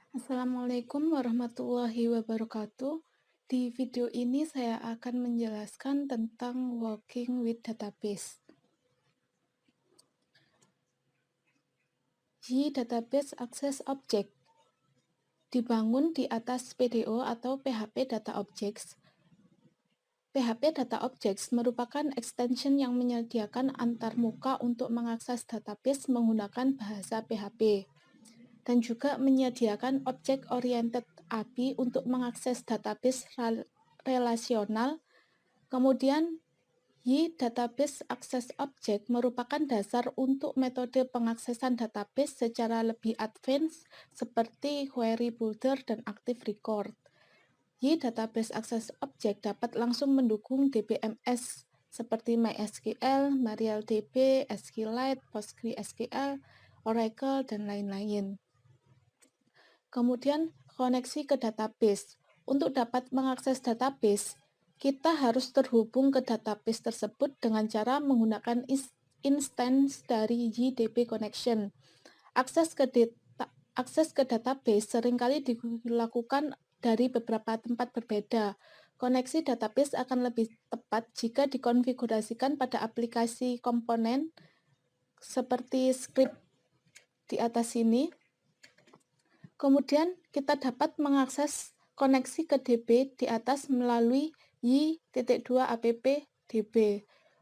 Assalamualaikum warahmatullahi wabarakatuh. Di video ini saya akan menjelaskan tentang working with database. Database Access Object dibangun di atas PDO atau PHP Data Objects. PHP Data Objects merupakan extension yang menyediakan antarmuka untuk mengakses database menggunakan bahasa PHP. Dan juga menyediakan Object-Oriented API untuk mengakses database relasional. Kemudian, Database Access Object merupakan dasar untuk metode pengaksesan database secara lebih advance seperti Query Builder dan Active Record. Database Access Object dapat langsung mendukung DBMS seperti MySQL, MariaDB, SQLite, PostgreSQL, Oracle, dan lain-lain. Kemudian koneksi ke database. Untuk dapat mengakses database, kita harus terhubung ke database tersebut dengan cara menggunakan instance dari JDB connection. Akses ke database seringkali dilakukan dari beberapa tempat berbeda. Koneksi database akan lebih tepat jika dikonfigurasikan pada aplikasi komponen seperti script di atas sini. Kemudian kita dapat mengakses koneksi ke DB di atas melalui y.2appdb.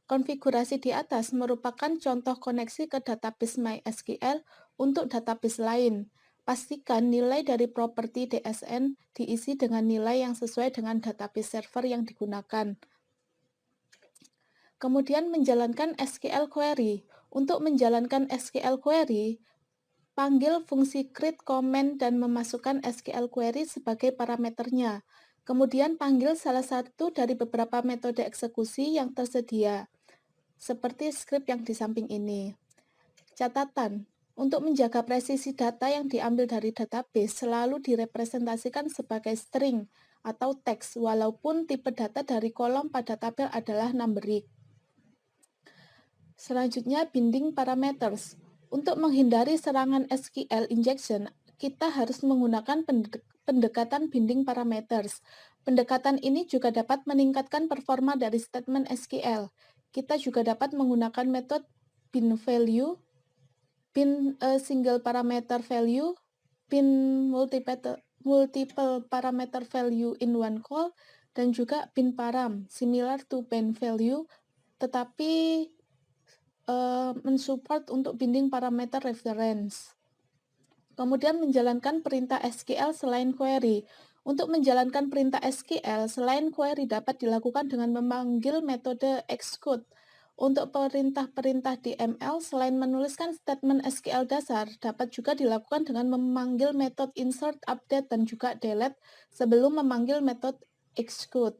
Konfigurasi di atas merupakan contoh koneksi ke database MySQL untuk database lain. Pastikan nilai dari properti DSN diisi dengan nilai yang sesuai dengan database server yang digunakan. Kemudian menjalankan SQL query. Untuk menjalankan SQL query, panggil fungsi create comment dan memasukkan SQL query sebagai parameternya. Kemudian panggil salah satu dari beberapa metode eksekusi yang tersedia, seperti script yang di samping ini. Catatan, untuk menjaga presisi data yang diambil dari database selalu direpresentasikan sebagai string atau teks, walaupun tipe data dari kolom pada tabel adalah numeric. Selanjutnya, binding parameters. Untuk menghindari serangan SQL injection, kita harus menggunakan pendekatan binding parameters. Pendekatan ini juga dapat meningkatkan performa dari statement SQL. Kita juga dapat menggunakan metode bin value, bin single parameter value, bin multiple parameter value in one call, dan juga bin param, similar to bin value, tetapi mensupport untuk binding parameter reference. Kemudian menjalankan perintah SQL selain query. Untuk menjalankan perintah SQL selain query dapat dilakukan dengan memanggil metode execute. Untuk perintah-perintah DML selain menuliskan statement SQL dasar dapat juga dilakukan dengan memanggil metode insert, update, dan juga delete sebelum memanggil metode execute.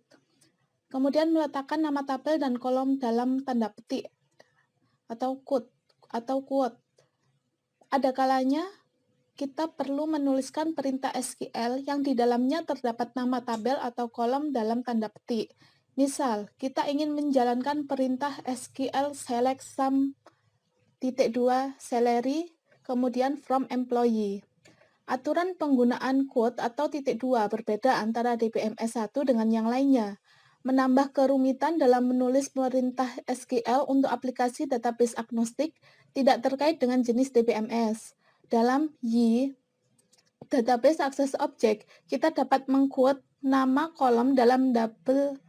Kemudian meletakkan nama tabel dan kolom dalam tanda petik atau quote. Ada kalanya kita perlu menuliskan perintah SQL yang di dalamnya terdapat nama tabel atau kolom dalam tanda petik. Misal, kita ingin menjalankan perintah SQL select sum.2 salary, kemudian from employee. Aturan penggunaan quote atau .2 berbeda antara DBMS 1 dengan yang lainnya, menambah kerumitan dalam menulis perintah SQL untuk aplikasi database agnostik tidak terkait dengan jenis DBMS. Dalam Database Access Object, kita dapat mengquote nama kolom dalam double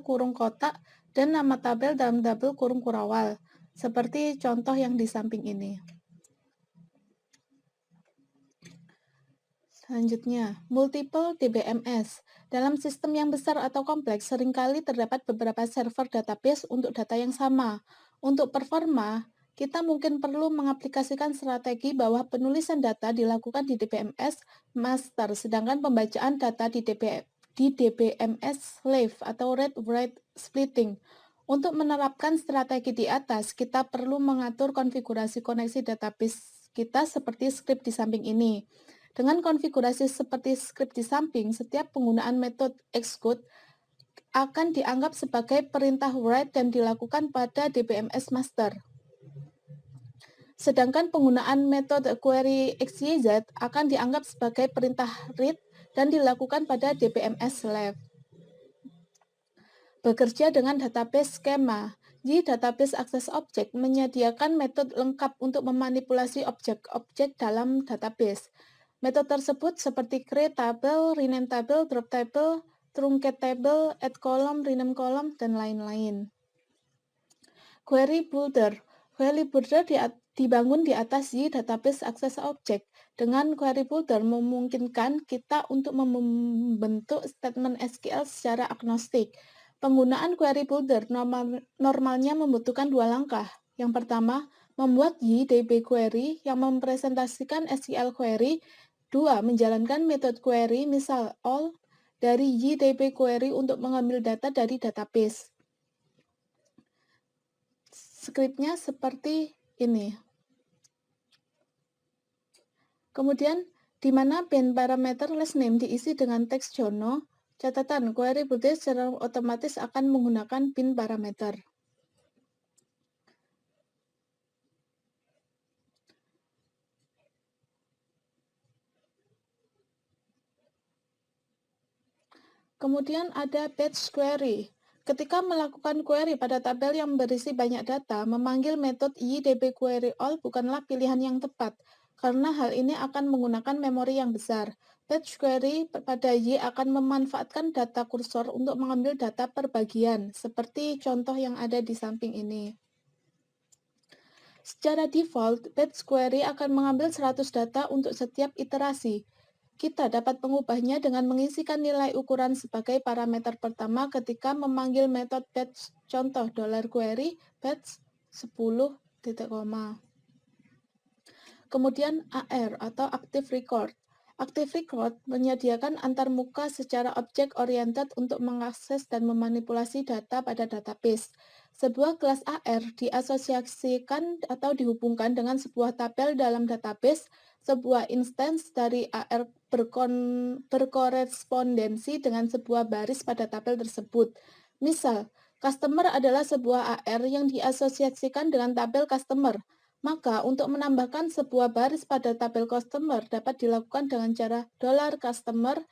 kurung kotak dan nama tabel dalam double kurung kurawal, seperti contoh yang di samping ini. Selanjutnya, multiple DBMS. Dalam sistem yang besar atau kompleks, seringkali terdapat beberapa server database untuk data yang sama. Untuk performa, kita mungkin perlu mengaplikasikan strategi bahwa penulisan data dilakukan di DBMS master, sedangkan pembacaan data di DBMS slave atau read-write splitting. Untuk menerapkan strategi di atas, kita perlu mengatur konfigurasi koneksi database kita seperti script di samping ini. Dengan konfigurasi seperti script di samping, setiap penggunaan metode execute akan dianggap sebagai perintah write dan dilakukan pada DBMS master. Sedangkan penggunaan metode query XYZ akan dianggap sebagai perintah read dan dilakukan pada DBMS Lab. Bekerja dengan database skema. Di database akses objek menyediakan metode lengkap untuk memanipulasi objek-objek dalam database. Metode tersebut seperti create table, rename table, drop table, truncate table, add column, rename column, dan lain-lain. Query Builder. Query Builder dibangun di atas Y database akses objek. Dengan Query Builder memungkinkan kita untuk membentuk statement SQL secara agnostik. Penggunaan Query Builder normalnya membutuhkan dua langkah. Yang pertama, membuat YDB query yang mempresentasikan SQL query. Dua, menjalankan metode query, misal all, dari YDB query untuk mengambil data dari database. Skripnya seperti ini. Kemudian, di mana bin parameter last name diisi dengan teks jono, catatan query builder secara otomatis akan menggunakan bin parameter. Kemudian ada batch query. Ketika melakukan query pada tabel yang berisi banyak data, memanggil metode YDB query all bukanlah pilihan yang tepat, karena hal ini akan menggunakan memori yang besar. Batch query pada Y akan memanfaatkan data kursor untuk mengambil data per bagian, seperti contoh yang ada di samping ini. Secara default, batch query akan mengambil 100 data untuk setiap iterasi. Kita dapat mengubahnya dengan mengisikan nilai ukuran sebagai parameter pertama ketika memanggil metode batch. Contoh $query batch 10 titik koma. Kemudian AR atau Active Record. Active Record menyediakan antarmuka secara objek-oriented untuk mengakses dan memanipulasi data pada database. Sebuah kelas AR diasosiasikan atau dihubungkan dengan sebuah tabel dalam database. Sebuah instance dari AR berkorespondensi dengan sebuah baris pada tabel tersebut. Misal, customer adalah sebuah AR yang diasosiasikan dengan tabel customer. Maka, untuk menambahkan sebuah baris pada tabel customer dapat dilakukan dengan cara $customer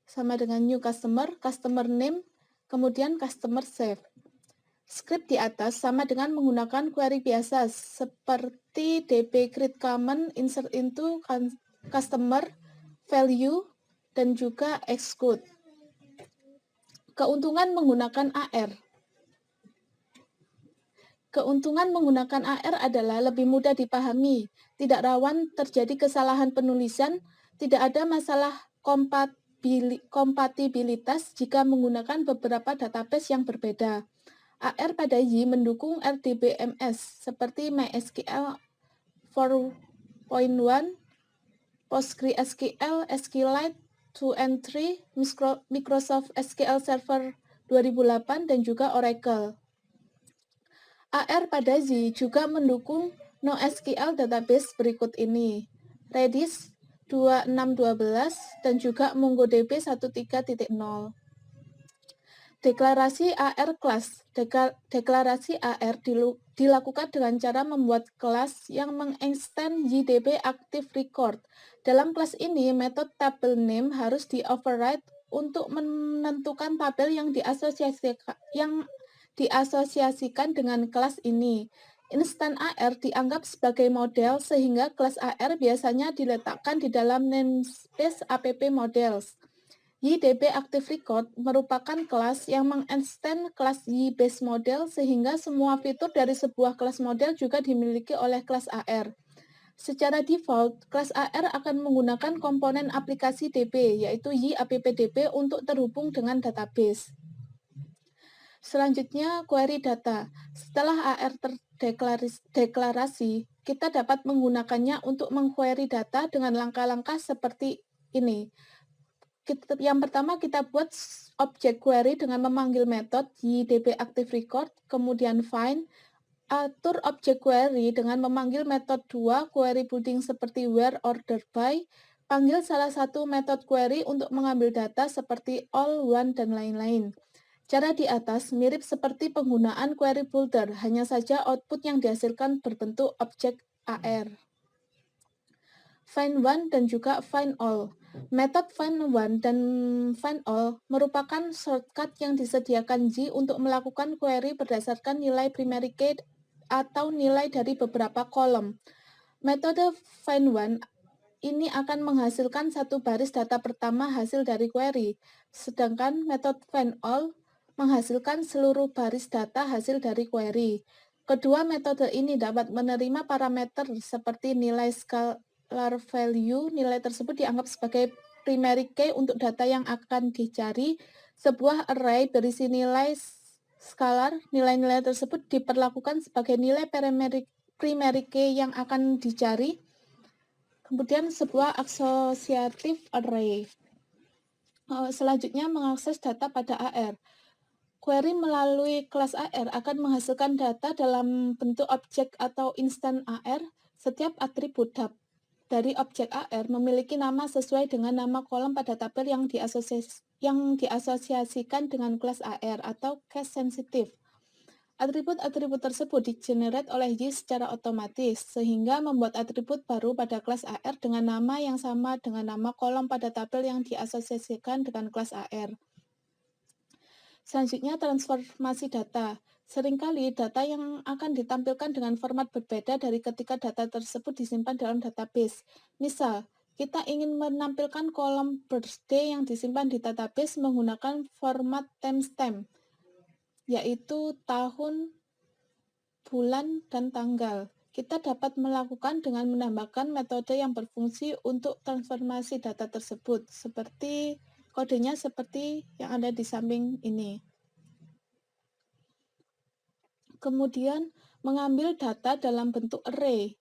sama dengan new customer, customer name, kemudian customer save. Skrip di atas sama dengan menggunakan query biasa seperti db create common, insert into customer, value, dan juga exclude. Keuntungan menggunakan AR. Keuntungan menggunakan AR adalah lebih mudah dipahami, tidak rawan terjadi kesalahan penulisan, tidak ada masalah kompatibilitas jika menggunakan beberapa database yang berbeda. AR pada Y mendukung RDBMS seperti MySQL 4.1, PostgreSQL, SQLite 2 and 3, Microsoft SQL Server 2008, dan juga Oracle. AR pada Z juga mendukung NoSQL database berikut ini: Redis 2612 dan juga MongoDB 13.0. Deklarasi AR class. Deklarasi AR dilakukan dengan cara membuat kelas yang mengextend YDB Active Record. Dalam kelas ini, metode table name harus di-override untuk menentukan tabel yang diasosiasikan dengan kelas ini. Instan AR dianggap sebagai model sehingga kelas AR biasanya diletakkan di dalam namespace app models. YDB Active Record merupakan kelas yang mengextend kelas Y-base model sehingga semua fitur dari sebuah kelas model juga dimiliki oleh kelas AR. Secara default, kelas AR akan menggunakan komponen aplikasi DB, yaitu YAppDB untuk terhubung dengan database. Selanjutnya, query data. Setelah AR terdeklarasi, kita dapat menggunakannya untuk mengquery data dengan langkah-langkah seperti ini. Yang pertama, kita buat objek query dengan memanggil metode YDB Active Record, kemudian find. Atur objek query dengan memanggil metode 2 query building seperti where, order by. Panggil salah satu metode query untuk mengambil data seperti all, one, dan lain-lain. Cara di atas mirip seperti penggunaan query builder, hanya saja output yang dihasilkan berbentuk objek AR. Find one dan juga find all. Metode find one dan find all merupakan shortcut yang disediakan G untuk melakukan query berdasarkan nilai primary key atau nilai dari beberapa kolom. Metode find one ini akan menghasilkan satu baris data pertama hasil dari query, sedangkan metode find all menghasilkan seluruh baris data hasil dari query. Kedua metode ini dapat menerima parameter seperti nilai scalar value. Nilai tersebut dianggap sebagai primary key untuk data yang akan dicari. Sebuah array berisi nilai scalar. Nilai-nilai tersebut diperlakukan sebagai nilai primary key yang akan dicari. Kemudian sebuah associative array. Selanjutnya mengakses data pada AR. Query melalui kelas AR akan menghasilkan data dalam bentuk objek atau instan AR. Setiap atribut dari objek AR memiliki nama sesuai dengan nama kolom pada tabel yang diasosiasikan dengan kelas AR atau case sensitive. Atribut-atribut tersebut di-generate oleh Y secara otomatis, sehingga membuat atribut baru pada kelas AR dengan nama yang sama dengan nama kolom pada tabel yang diasosiasikan dengan kelas AR. Selanjutnya, transformasi data. Seringkali data yang akan ditampilkan dengan format berbeda dari ketika data tersebut disimpan dalam database. Misal, kita ingin menampilkan kolom birthday yang disimpan di database menggunakan format timestamp, yaitu tahun, bulan, dan tanggal. Kita dapat melakukan dengan menambahkan metode yang berfungsi untuk transformasi data tersebut, seperti kodenya seperti yang ada di samping ini. Kemudian, mengambil data dalam bentuk array.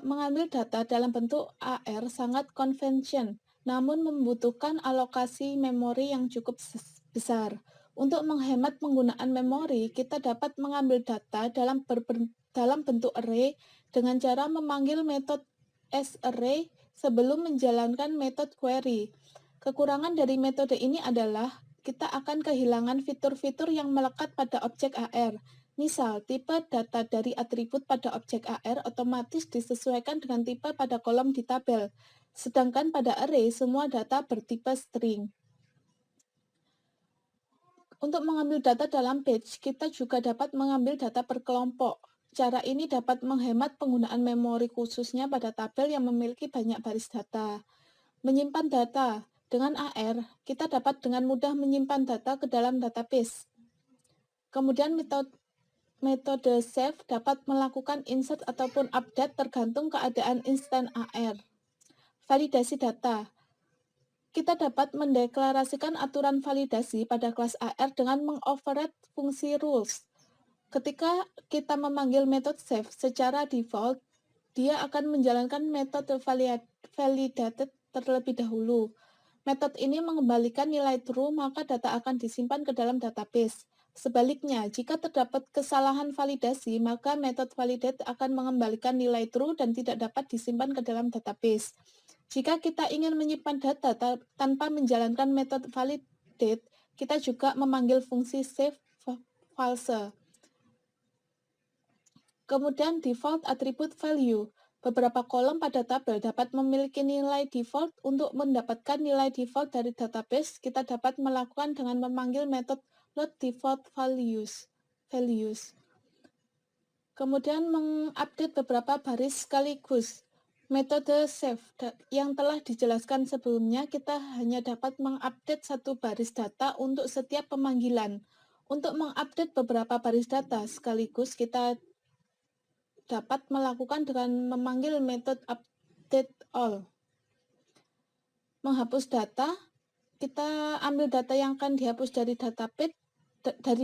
Mengambil data dalam bentuk AR sangat konvensional, namun membutuhkan alokasi memori yang cukup besar. Untuk menghemat penggunaan memori, kita dapat mengambil data dalam bentuk array dengan cara memanggil metode sArray sebelum menjalankan metode query. Kekurangan dari metode ini adalah kita akan kehilangan fitur-fitur yang melekat pada objek AR. Misal, tipe data dari atribut pada objek AR otomatis disesuaikan dengan tipe pada kolom di tabel, sedangkan pada array semua data bertipe string. Untuk mengambil data dalam batch, kita juga dapat mengambil data per kelompok. Cara ini dapat menghemat penggunaan memori khususnya pada tabel yang memiliki banyak baris data. Menyimpan data. Dengan AR, kita dapat dengan mudah menyimpan data ke dalam database. Kemudian metode save dapat melakukan insert ataupun update tergantung keadaan instan AR. Validasi data. Kita dapat mendeklarasikan aturan validasi pada kelas AR dengan mengoverride fungsi rules. Ketika kita memanggil metode save secara default, dia akan menjalankan metode validated terlebih dahulu. Metode ini mengembalikan nilai true, maka data akan disimpan ke dalam database. Sebaliknya, jika terdapat kesalahan validasi, maka metode validate akan mengembalikan nilai true dan tidak dapat disimpan ke dalam database. Jika kita ingin menyimpan data tanpa menjalankan metode validate, kita juga memanggil fungsi save false. Kemudian default attribute value. Beberapa kolom pada tabel dapat memiliki nilai default. Untuk mendapatkan nilai default dari database, kita dapat melakukan dengan memanggil metode load default values. Kemudian mengupdate beberapa baris sekaligus. Metode save yang telah dijelaskan sebelumnya, kita hanya dapat mengupdate satu baris data untuk setiap pemanggilan. Untuk mengupdate beberapa baris data sekaligus, kita dapat melakukan dengan memanggil metode update all. Menghapus data, kita ambil data yang akan dihapus dari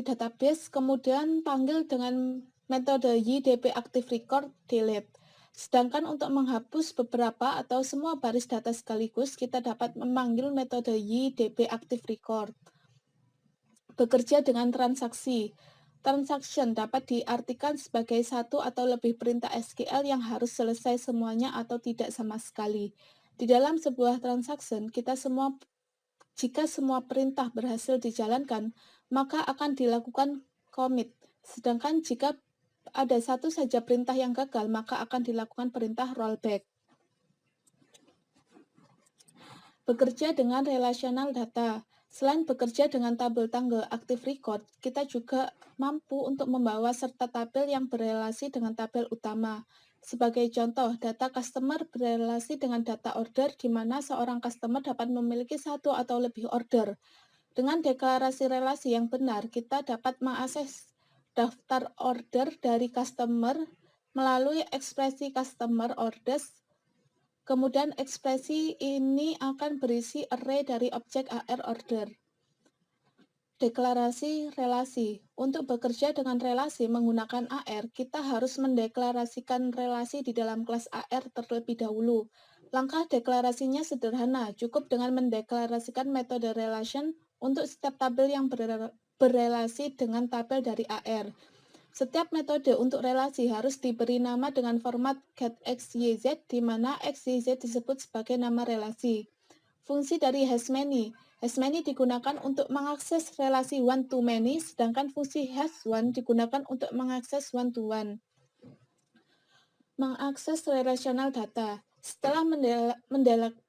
database, kemudian panggil dengan metode ydbActiveRecord delete. Sedangkan untuk menghapus beberapa atau semua baris data sekaligus, kita dapat memanggil metode ydbActiveRecord. Bekerja dengan transaksi. Transaction dapat diartikan sebagai satu atau lebih perintah SQL yang harus selesai semuanya atau tidak sama sekali. Di dalam sebuah transaction, jika semua perintah berhasil dijalankan, maka akan dilakukan commit. Sedangkan jika ada satu saja perintah yang gagal, maka akan dilakukan perintah rollback. Bekerja dengan relational data. Selain bekerja dengan tabel tanggal active record, kita juga mampu untuk membawa serta tabel yang berelasi dengan tabel utama. Sebagai contoh, data customer berelasi dengan data order di mana seorang customer dapat memiliki satu atau lebih order. Dengan deklarasi relasi yang benar, kita dapat mengakses daftar order dari customer melalui ekspresi customer orders. Kemudian ekspresi ini akan berisi array dari objek AR order. Deklarasi relasi. Untuk bekerja dengan relasi menggunakan AR, kita harus mendeklarasikan relasi di dalam kelas AR terlebih dahulu. Langkah deklarasinya sederhana, cukup dengan mendeklarasikan metode relation untuk setiap tabel yang berelasi dengan tabel dari AR. Setiap metode untuk relasi harus diberi nama dengan format getXYZ, di mana XYZ disebut sebagai nama relasi. Fungsi dari hashMany. HashMany digunakan untuk mengakses relasi one-to-many, sedangkan fungsi hashOne digunakan untuk mengakses one-to-one. Mengakses relational data. Setelah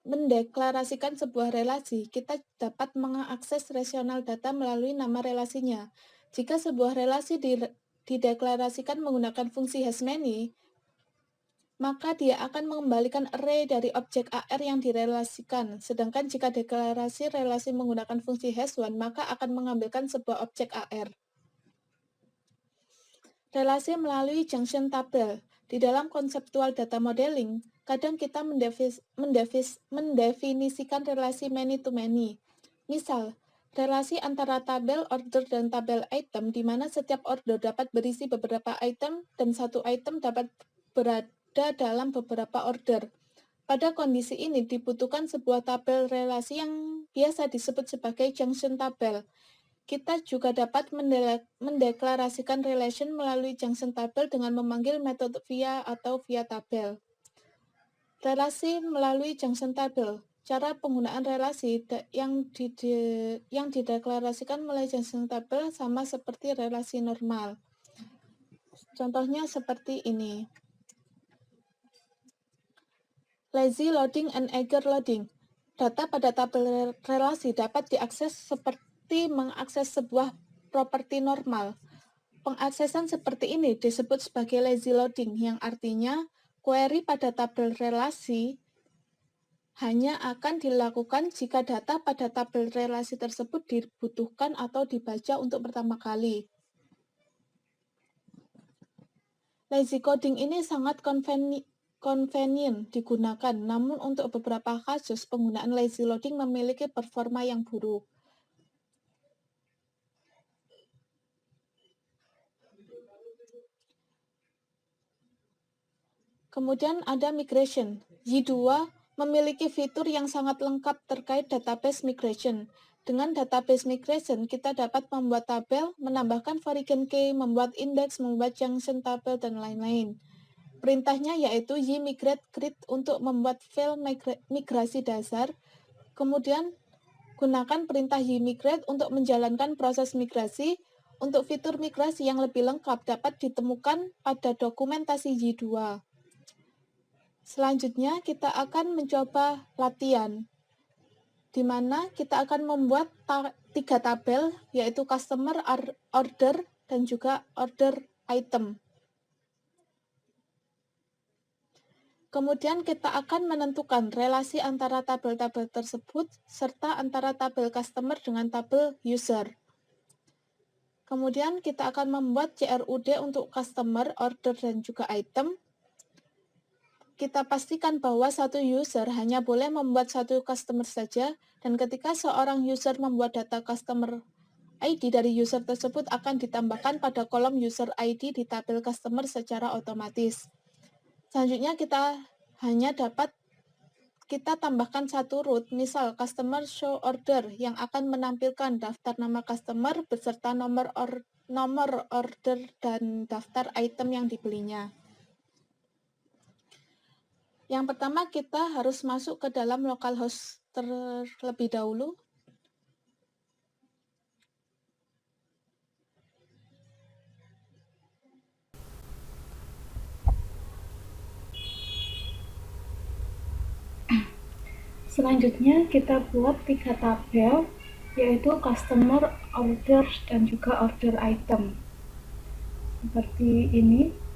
mendeklarasikan sebuah relasi, kita dapat mengakses relational data melalui nama relasinya. Jika sebuah relasi dideklarasikan menggunakan fungsi hashMany, maka dia akan mengembalikan array dari objek AR yang direlasikan. Sedangkan jika deklarasi relasi menggunakan fungsi hashOne, maka akan mengambilkan sebuah objek AR. Relasi melalui junction tabel. Di dalam konseptual data modeling, kadang kita mendefinisikan relasi many-to-many. Misal, relasi antara tabel order dan tabel item, di mana setiap order dapat berisi beberapa item dan satu item dapat berada dalam beberapa order. Pada kondisi ini dibutuhkan sebuah tabel relasi yang biasa disebut sebagai junction tabel. Kita juga dapat mendeklarasikan relation melalui junction tabel dengan memanggil metode via atau via tabel. Relasi melalui junction tabel. Cara penggunaan relasi yang dideklarasikan melalui junction tabel sama seperti relasi normal. Contohnya seperti ini. Lazy loading and eager loading. Data pada tabel relasi dapat diakses seperti mengakses sebuah properti normal. Pengaksesan seperti ini disebut sebagai lazy loading, yang artinya query pada tabel relasi hanya akan dilakukan jika data pada tabel relasi tersebut dibutuhkan atau dibaca untuk pertama kali. Lazy coding ini sangat convenient digunakan, namun untuk beberapa kasus penggunaan lazy loading memiliki performa yang buruk. Kemudian ada migration. Y2 memiliki fitur yang sangat lengkap terkait database migration. Dengan database migration, kita dapat membuat tabel, menambahkan variable key, membuat index, membuat junction tabel, dan lain-lain. Perintahnya yaitu ymigrate create untuk membuat file migrasi dasar. Kemudian, gunakan perintah ymigrate untuk menjalankan proses migrasi. Untuk fitur migrasi yang lebih lengkap dapat ditemukan pada dokumentasi Y2. Selanjutnya, kita akan mencoba latihan, di mana kita akan membuat 3 tabel, yaitu customer, order, dan juga order item. Kemudian kita akan menentukan relasi antara tabel-tabel tersebut, serta antara tabel customer dengan tabel user. Kemudian kita akan membuat CRUD untuk customer, order, dan juga item. Kita pastikan bahwa satu user hanya boleh membuat satu customer saja, dan ketika seorang user membuat data customer ID dari user tersebut akan ditambahkan pada kolom user ID di tabel customer secara otomatis. Selanjutnya kita tambahkan satu root, misal customer show order, yang akan menampilkan daftar nama customer beserta nomor order dan daftar item yang dibelinya. Yang pertama, kita harus masuk ke dalam localhost terlebih dahulu. Selanjutnya kita buat 3 tabel, yaitu customer, orders, dan juga order item. Seperti ini.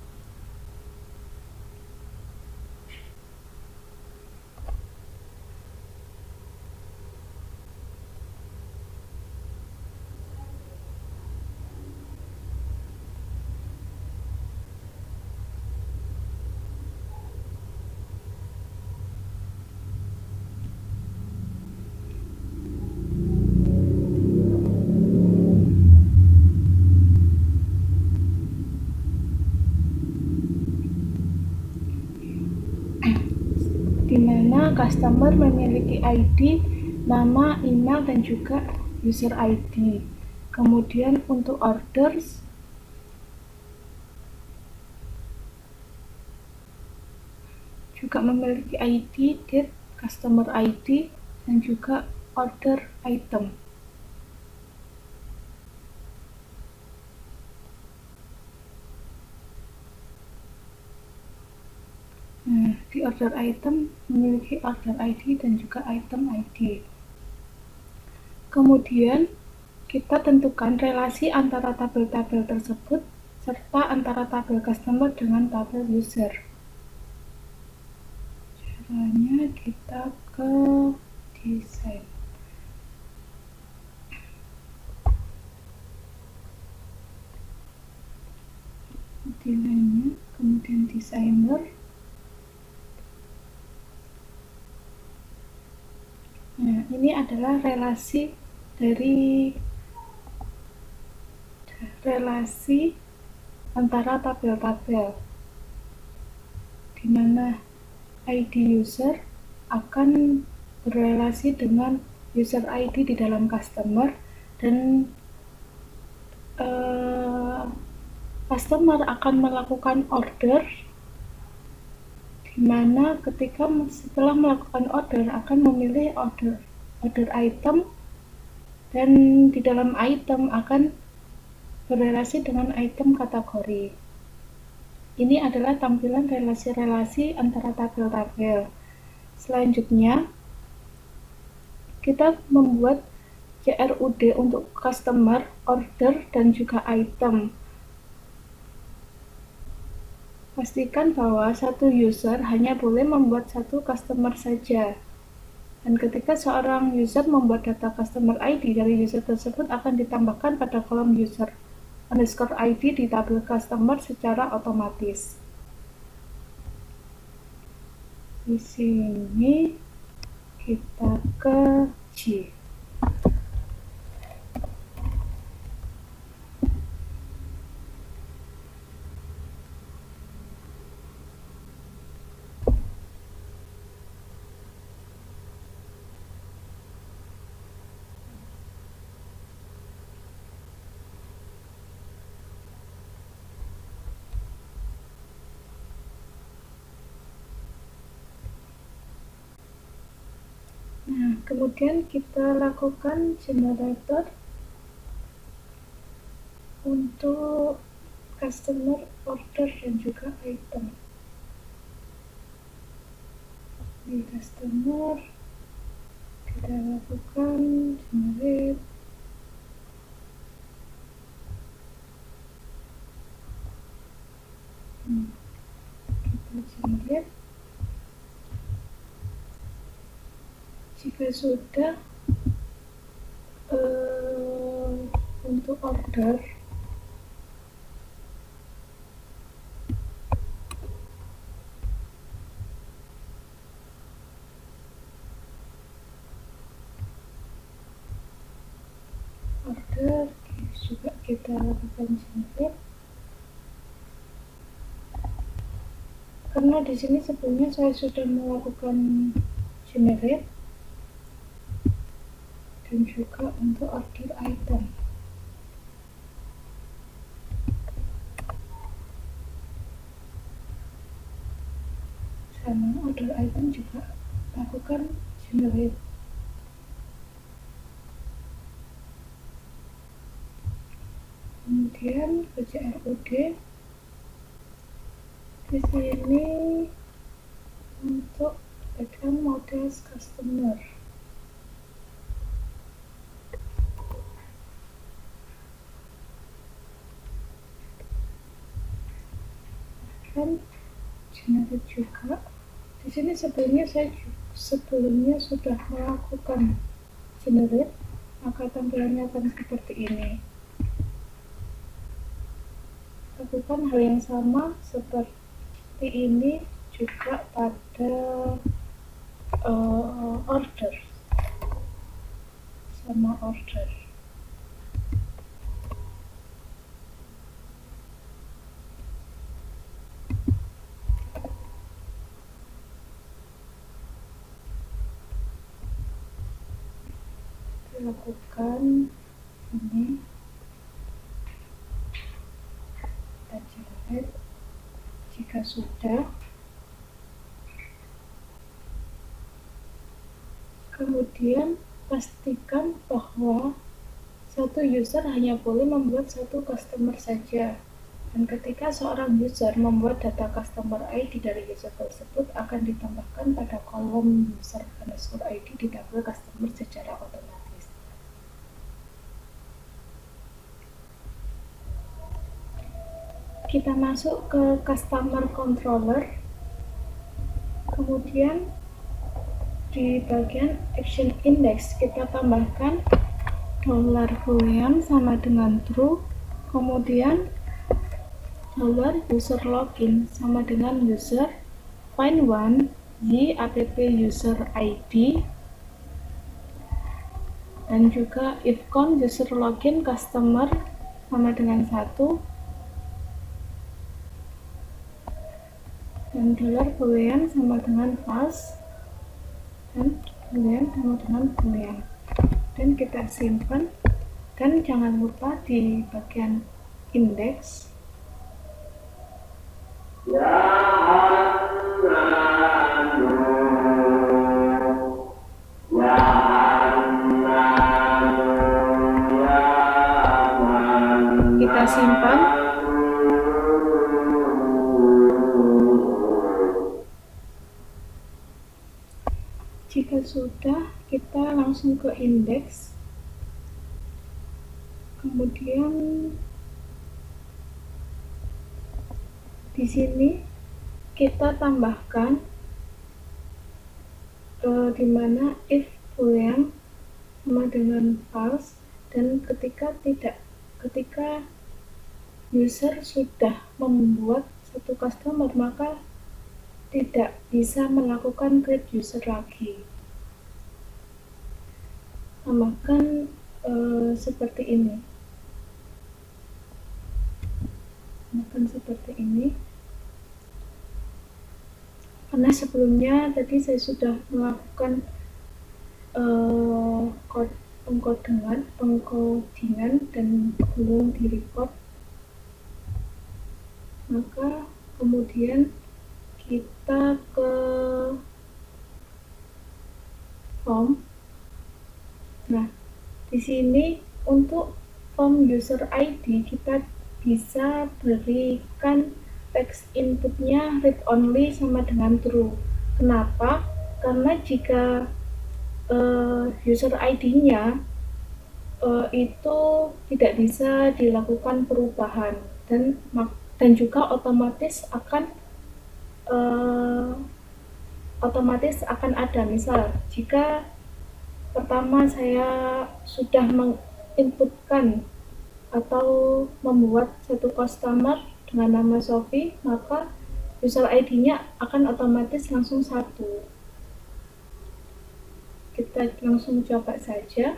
Di mana customer memiliki ID, nama, email, dan juga user ID. Kemudian untuk orders, juga memiliki ID, date, customer ID, dan juga order item. Di order item memiliki order ID dan juga item ID. Kemudian kita tentukan relasi antara tabel-tabel tersebut serta antara tabel customer dengan tabel user. Caranya kita ke desain. Nilainya, kemudian designer. Nah, ini adalah relasi antara tabel-tabel, di mana ID user akan berrelasi dengan user ID di dalam customer, dan customer akan melakukan order, di mana setelah melakukan order akan memilih order item, dan di dalam item akan berrelasi dengan item kategori. Ini adalah tampilan relasi-relasi antara tabel-tabel. Selanjutnya, kita membuat CRUD untuk customer, order, dan juga item. Pastikan bahwa satu user hanya boleh membuat satu customer saja. Dan ketika seorang user membuat data customer ID dari user tersebut akan ditambahkan pada kolom user underscore ID di tabel customer secara otomatis. Di sini kita ke G. Nah, kemudian kita lakukan generator untuk customer, order, dan juga item. Di customer kita lakukan generate jika sudah. Untuk order juga kita lakukan generate, karena di sini sebelumnya saya sudah melakukan generate, dan juga untuk order item. Sama order item juga lakukan generate. Kemudian ke CRUD. Di sini untuk Second models customer. Kan generate juga. Di sini sebelumnya sudah melakukan generate, maka tampilannya akan seperti ini. Lakukan hal yang sama seperti ini juga pada order, sama order. Lakukan ini, kita generate. Jika sudah, kemudian pastikan bahwa satu user hanya boleh membuat satu customer saja, dan ketika seorang user membuat data customer ID dari user tersebut akan ditambahkan pada kolom user underscore ID di tabel customer secara otomatis. Kita masuk ke customer controller, kemudian di bagian action index kita tambahkan $boolean sama dengan true, kemudian $user login sama dengan user find one y app user ID, dan juga if count user login customer sama dengan 1, dan $boolean sama dengan false, dan boolean sama dengan boolean, dan kita simpan. Dan jangan lupa di bagian index kita simpan. Jika sudah, kita langsung ke indeks, kemudian di sini kita tambahkan di mana if boolean sama dengan false, dan ketika user sudah membuat satu customer maka tidak bisa melakukan create user lagi. Tambahkan seperti ini. Karena sebelumnya tadi saya sudah melakukan pengkodingan dan belum di-record, maka kemudian kita ke form. Nah, di sini untuk form user ID kita bisa berikan text inputnya read only sama dengan true. Kenapa? Karena jika user ID-nya itu tidak bisa dilakukan perubahan, dan juga otomatis akan ada, misal jika pertama saya sudah menginputkan atau membuat satu customer dengan nama Sophie, maka user ID-nya akan otomatis langsung 1. Kita langsung coba saja.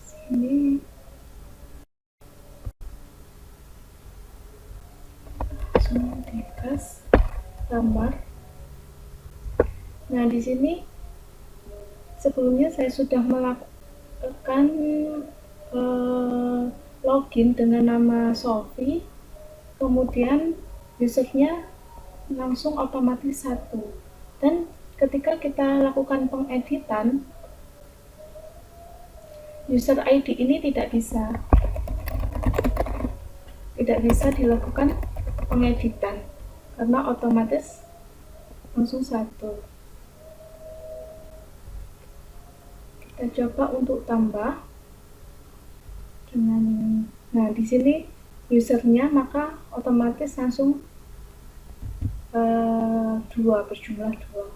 Sini langsung dikasih gambar. Nah, di sini sebelumnya saya sudah melakukan login dengan nama Sophie, kemudian usernya langsung otomatis 1. Dan ketika kita lakukan pengeditan, user ID ini tidak bisa dilakukan pengeditan. karena otomatis langsung 1. Kita coba untuk tambah dengan, nah di sini usernya, maka otomatis langsung 2, berjumlah 2.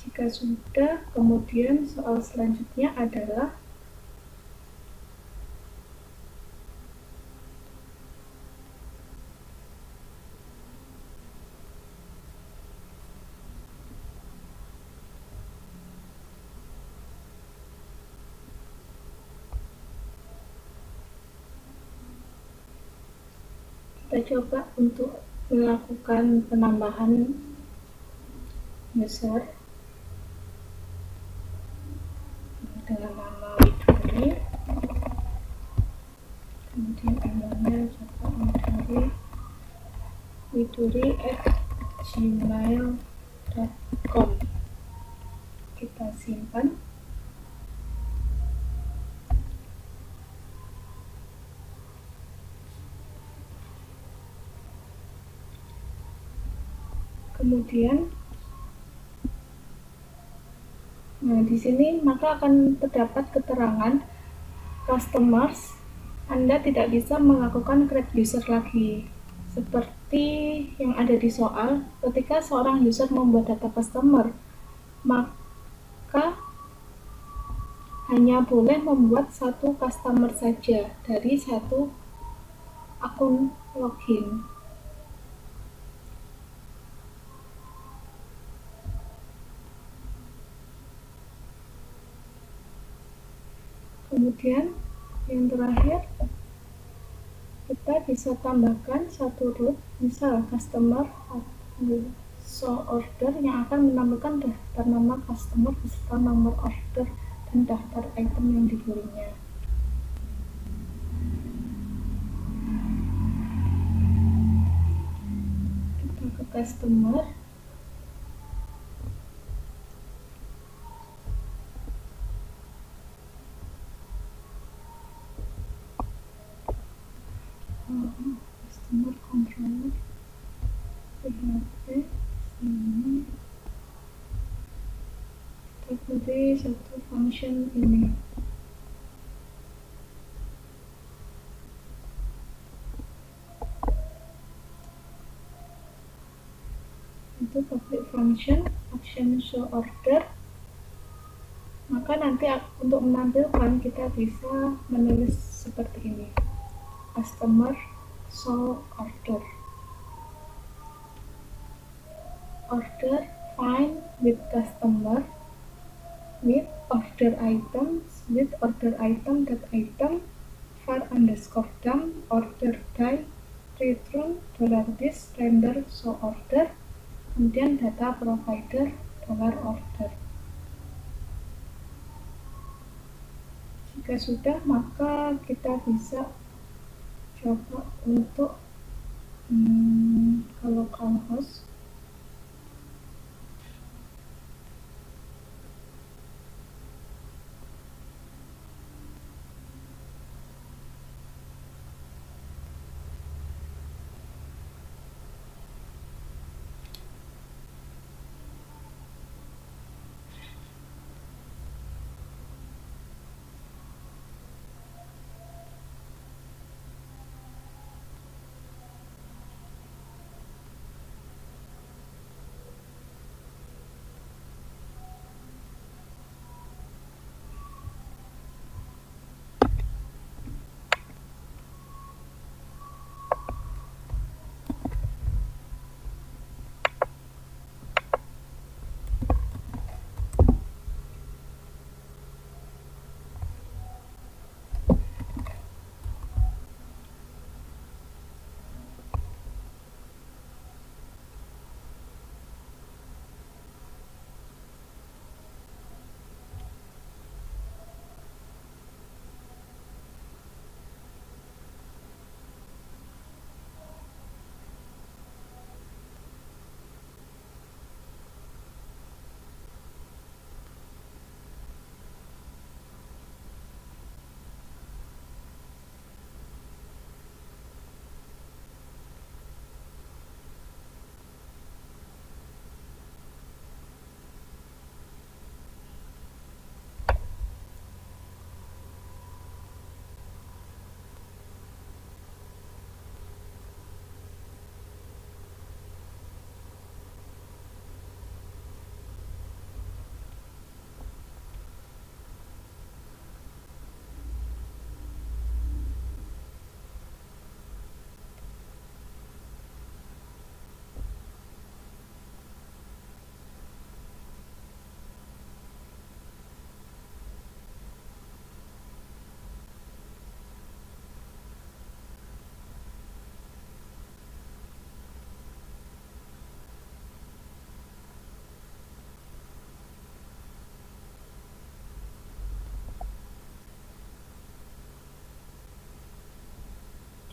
Jika sudah, kemudian soal selanjutnya adalah kita coba untuk melakukan penambahan user dengan nama Widuri, kemudian emailnya coba widuri@gmail.com. Kita simpan. Kemudian, nah di sini maka akan terdapat keterangan customers. Anda tidak bisa melakukan create user lagi. Seperti yang ada di soal, ketika seorang user membuat data customer, maka hanya boleh membuat satu customer saja dari satu akun login. Kemudian yang terakhir, kita bisa tambahkan satu root, misal customer show order, yang akan menampilkan daftar nama customer beserta nomor order dan daftar item yang dibelinya. Kita ke customer. Customer controller PHP sini, kita pilih satu function ini. Itu public function show order. Maka nanti untuk menampilkan kita bisa menulis seperti ini, customer show order. Order find with customer with order items with order item dot item var underscore dump order by return $this render show order, kemudian data provider $order. Jika sudah, maka kita bisa coba untuk ke localhost.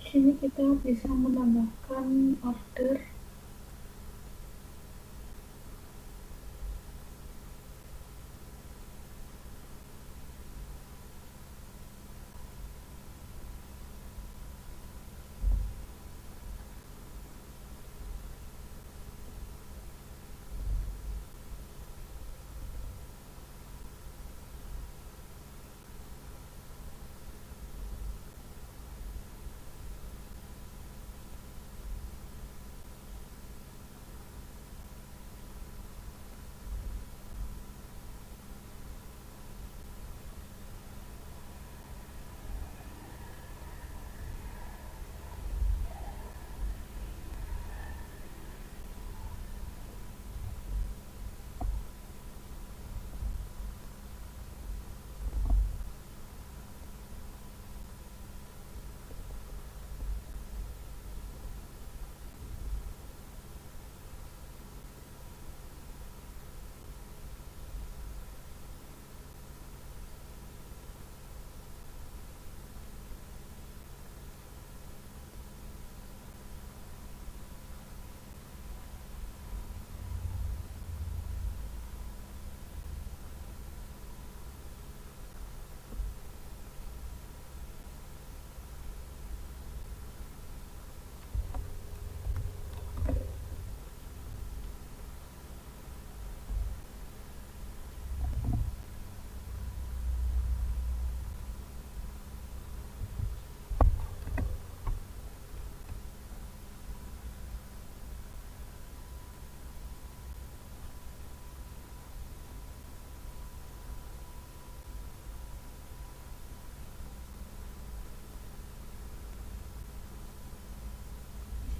Sini kita bisa menambahkan order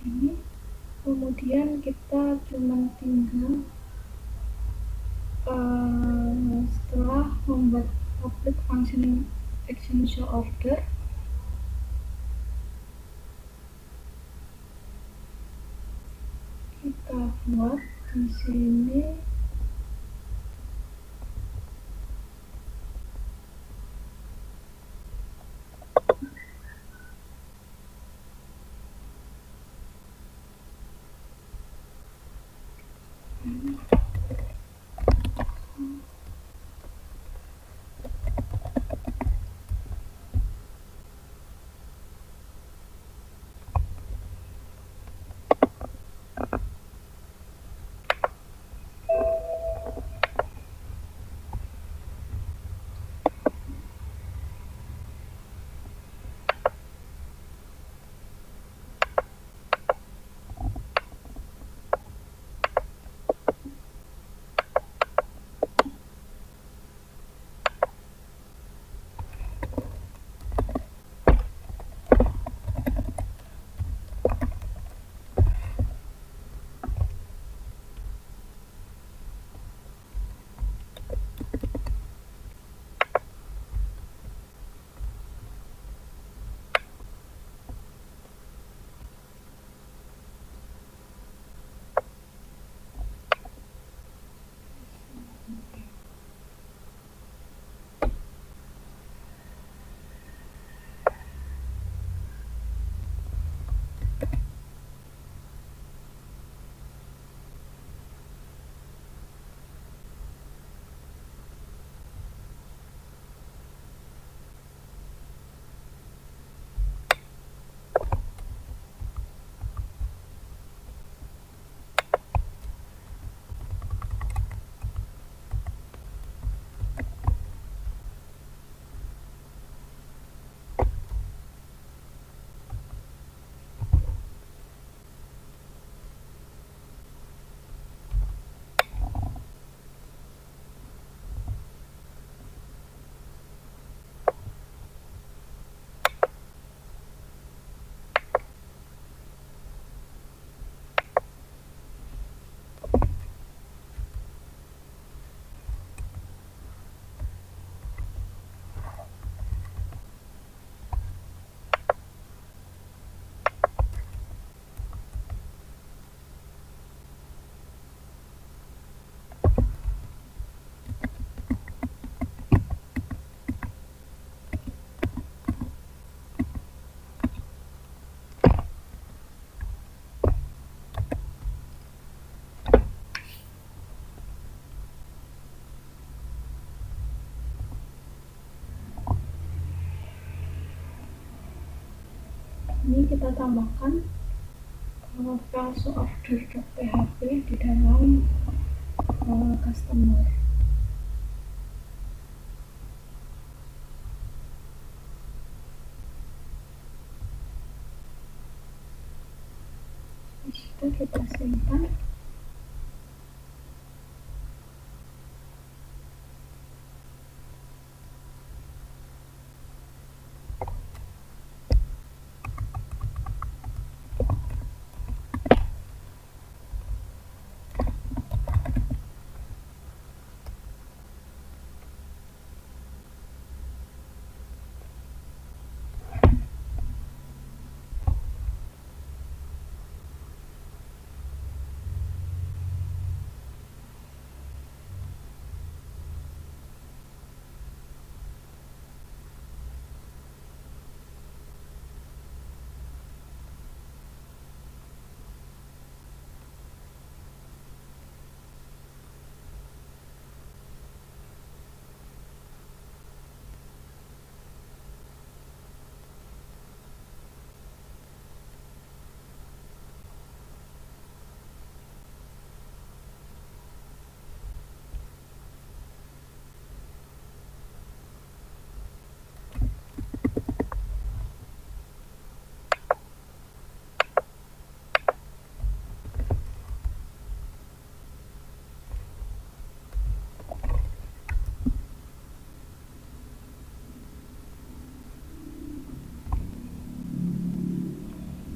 ini. Kemudian kita cuma tinggal setelah membuat public function action show order, kita buat di sini ini kita tambahkan file showorder.php di dalam customer. Sudah kita simpan.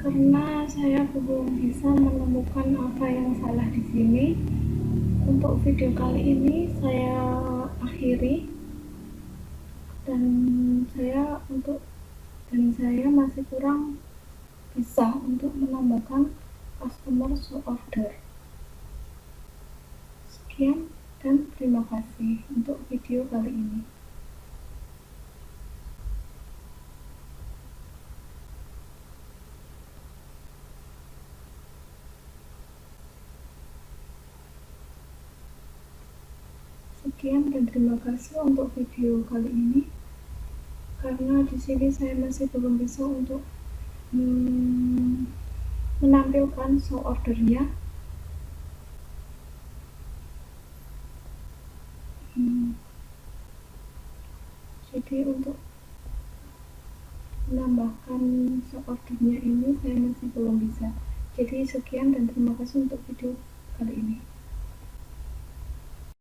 Karena saya belum bisa menemukan apa yang salah di sini, untuk video kali ini saya akhiri, dan saya masih kurang bisa untuk menambahkan customer show order. Sekian dan terima kasih untuk video kali ini. Sekian dan terima kasih untuk video kali ini. Karena di sini saya masih belum bisa untuk menampilkan show ordernya. Jadi untuk menambahkan show ordernya ini saya masih belum bisa. Jadi sekian dan terima kasih untuk video kali ini.